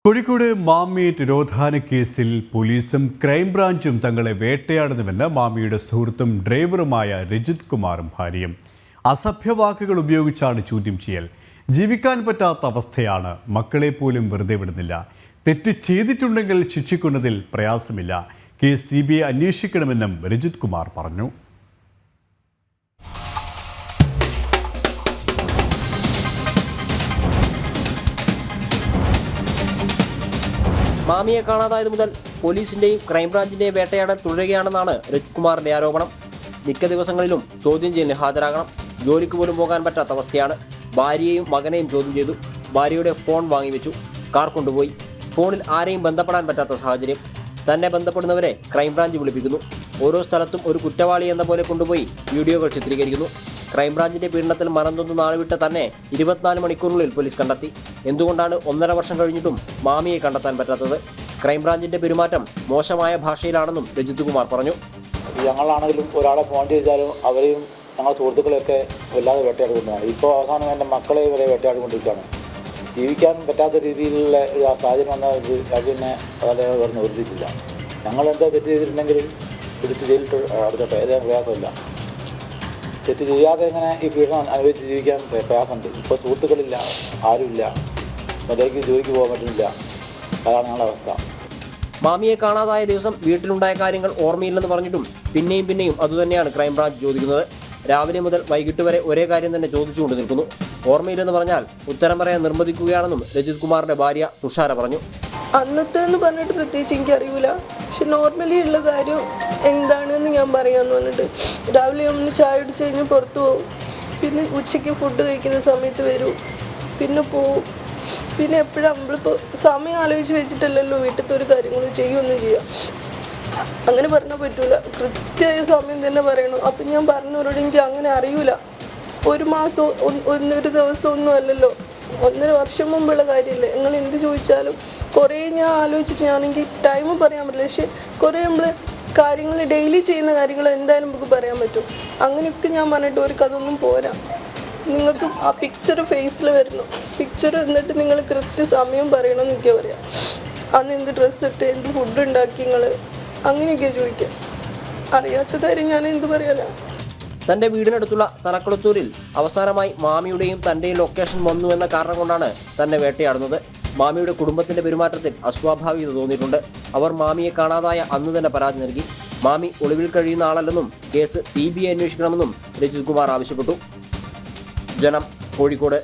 കോഴിക്കോട് മാമി തിരോധാന കേസിൽ പോലീസും ക്രൈംബ്രാഞ്ചും തങ്ങളെ വേട്ടയാടുന്നുവെന്ന് മാമിയുടെ സുഹൃത്തും ഡ്രൈവറുമായ രജിത് കുമാറും ഭാര്യയും. അസഭ്യവാക്കുകൾ ഉപയോഗിച്ചാണ് ചോദ്യം ചെയ്യൽ. ജീവിക്കാൻ പറ്റാത്ത അവസ്ഥയാണ്. മക്കളെ പോലും വെറുതെ വിടുന്നില്ല. തെറ്റ് ചെയ്തിട്ടുണ്ടെങ്കിൽ ശിക്ഷിക്കുന്നതിൽ പ്രയാസമില്ല. കേസ് CBI അന്വേഷിക്കണമെന്നും രജിത് കുമാർ പറഞ്ഞു. മാമിയെ കാണാതായത് മുതൽ പോലീസിന്റെയും ക്രൈംബ്രാഞ്ചിന്റെയും വേട്ടയാടൽ തുടരുകയാണെന്നാണ് രജിത് കുമാറിന്റെ ആരോപണം. മിക്ക ദിവസങ്ങളിലും ചോദ്യം ചെയ്യലിന് ഹാജരാകണം. ജോലിക്ക് പോലും പോകാൻ പറ്റാത്ത അവസ്ഥയാണ്. ഭാര്യയെയും മകനെയും ചോദ്യം ചെയ്തു. ഭാര്യയുടെ ഫോൺ വാങ്ങിവെച്ചു. കാർ കൊണ്ടുപോയി. ഫോണിൽ ആരെയും ബന്ധപ്പെടാൻ പറ്റാത്ത സാഹചര്യം. തന്നെ ബന്ധപ്പെടുന്നവരെ ക്രൈംബ്രാഞ്ച് വിളിപ്പിക്കുന്നു. ഓരോ സ്ഥലത്തും ഒരു കുറ്റവാളി എന്ന പോലെ കൊണ്ടുപോയി വീഡിയോകൾ ചിത്രീകരിക്കുന്നു. ക്രൈംബ്രാഞ്ചിന്റെ പീഡനത്തിൽ മറന്നൊന്ന് നാളുവിട്ട തന്നെ 24 മണിക്കൂറിനുള്ളിൽ പോലീസ് കണ്ടെത്തി. എന്തുകൊണ്ടാണ് 1.5 വർഷം കഴിഞ്ഞിട്ടും മാമിയെ കണ്ടെത്താൻ പറ്റാത്തത്? ക്രൈംബ്രാഞ്ചിന്റെ പെരുമാറ്റം മോശമായ ഭാഷയിലാണെന്നും രജിത് കുമാർ പറഞ്ഞു. ഞങ്ങളാണെങ്കിലും ഒരാളെ ഫോൺ ചെയ്താലും അവരെയും ഞങ്ങളുടെ സുഹൃത്തുക്കളെയൊക്കെ വല്ലാതെ വേട്ടയാടുകൊണ്ടാണ്. ഇപ്പോൾ അവസാനം എൻ്റെ മക്കളെ വരെ വേട്ടയാടിക്കൊണ്ടിരിക്കുകയാണ്. ജീവിക്കാൻ പറ്റാത്ത രീതിയിലുള്ള സാഹചര്യം വന്നാൽ അത് പിന്നെ വളരെ നിവർത്തിയിട്ടില്ല. ഞങ്ങളെന്താ തെറ്റ് ചെയ്തിട്ടുണ്ടെങ്കിൽ പിടിച്ച് ജയിലിട്ട് അടുത്തോട്ടെ, ഏതായാലും പ്രയാസമില്ല. തെറ്റ് ചെയ്യാതെ എങ്ങനെ ഈ പീഡനം അനുഭവിച്ച് ജീവിക്കാൻ പ്രയാസമുണ്ട്. ഇപ്പോൾ സുഹൃത്തുക്കളില്ല, ആരുമില്ല, മര്യാദയ്ക്ക് ജോലിക്ക് പോകാൻ പറ്റുന്നില്ല. അതാണ് ഞങ്ങളുടെ അവസ്ഥ. മാമിയെ കാണാതായ ദിവസം വീട്ടിലുണ്ടായ കാര്യങ്ങൾ ഓർമ്മയില്ലെന്ന് പറഞ്ഞിട്ടും പിന്നെയും അതുതന്നെയാണ് ക്രൈംബ്രാഞ്ച് ചോദിക്കുന്നത്. രാവിലെ മുതൽ വൈകിട്ട് വരെ ഒരേ കാര്യം തന്നെ ചോദിച്ചുകൊണ്ട് നിൽക്കുന്നു. ഓർമ്മയില്ലെന്ന് പറഞ്ഞാൽ ഉത്തരം പറയാൻ നിർബന്ധിക്കുകയാണെന്നും രജിത് കുമാറിന്റെ ഭാര്യ തുഷാര പറഞ്ഞു. അന്നത്തെ എന്ന് പറഞ്ഞിട്ട് പ്രത്യേകിച്ച് എനിക്കറിയില്ല. പക്ഷെ നോർമലി ഉള്ള കാര്യം എന്താണെന്ന് ഞാൻ പറയാമെന്ന് പറഞ്ഞിട്ട് രാവിലെ ഒന്ന് ചായ കുടിച്ച് കഴിഞ്ഞ് പുറത്തു പോകും. പിന്നെ ഉച്ചയ്ക്ക് ഫുഡ് കഴിക്കുന്ന സമയത്ത് വരും. പിന്നെ പോവും. പിന്നെ എപ്പോഴും നമ്മളിപ്പോൾ സമയം ആലോചിച്ച് വെച്ചിട്ടല്ലല്ലോ വീട്ടിലത്തെ ഒരു കാര്യങ്ങളും ചെയ്യുകയൊന്നും ചെയ്യാം. അങ്ങനെ പറഞ്ഞാൽ പറ്റൂല. കൃത്യമായ സമയം തന്നെ പറയണം. അപ്പം ഞാൻ പറഞ്ഞവരോട് എനിക്ക് അങ്ങനെ അറിയില്ല. ഒരു മാസം ഒരു ദിവസം ഒന്നും അല്ലല്ലോ, 1.5 വർഷം മുമ്പുള്ള കാര്യമല്ലേ. നിങ്ങൾ എന്ത് ചോദിച്ചാലും കുറേ ഞാൻ ആലോചിച്ചിട്ട് ഞാനെങ്കിൽ ടൈം പറയാൻ പറ്റില്ല. പക്ഷെ കുറേ നമ്മൾ കാര്യങ്ങൾ ഡെയിലി ചെയ്യുന്ന കാര്യങ്ങൾ എന്തായാലും നമുക്ക് പറയാൻ പറ്റും. അങ്ങനെയൊക്കെ ഞാൻ പറഞ്ഞിട്ട് ഒരു അതൊന്നും പോരാ. നിങ്ങൾക്ക് ആ പിക്ചർ ഫേസിൽ വരണം. പിക്ചർ എന്നിട്ട് നിങ്ങൾ കൃത്യസമയം പറയണമെന്ന് എനിക്ക് പറയാം. അന്ന് എന്ത് ഡ്രസ്സ് ഇട്ട് എന്ത് ഫുഡ് ഉണ്ടാക്കി നിങ്ങൾ അങ്ങനെയൊക്കെ ചോദിക്കാം. അറിയാത്ത കാര്യം ഞാൻ എന്ത് പറയാനാ. തന്റെ വീടിനടുത്തുള്ള തലക്കുളത്തൂരിൽ അവസാനമായി മാമിയുടെയും തന്റെയും ലൊക്കേഷൻ വന്നു എന്ന കാരണം കൊണ്ടാണ് തന്നെ വേട്ടയാടുന്നത്. മാമിയുടെ കുടുംബത്തിന്റെ പെരുമാറ്റത്തിൽ അസ്വാഭാവികത തോന്നിയിട്ടുണ്ട്. അവർ മാമിയെ കാണാതായ അന്ന് തന്നെ പരാതി നൽകി. മാമി ഒളിവിൽ കഴിയുന്ന ആളല്ലെന്നും കേസ് CBI അന്വേഷിക്കണമെന്നും രജിത് കുമാർ ആവശ്യപ്പെട്ടു. ജനം, കോഴിക്കോട്.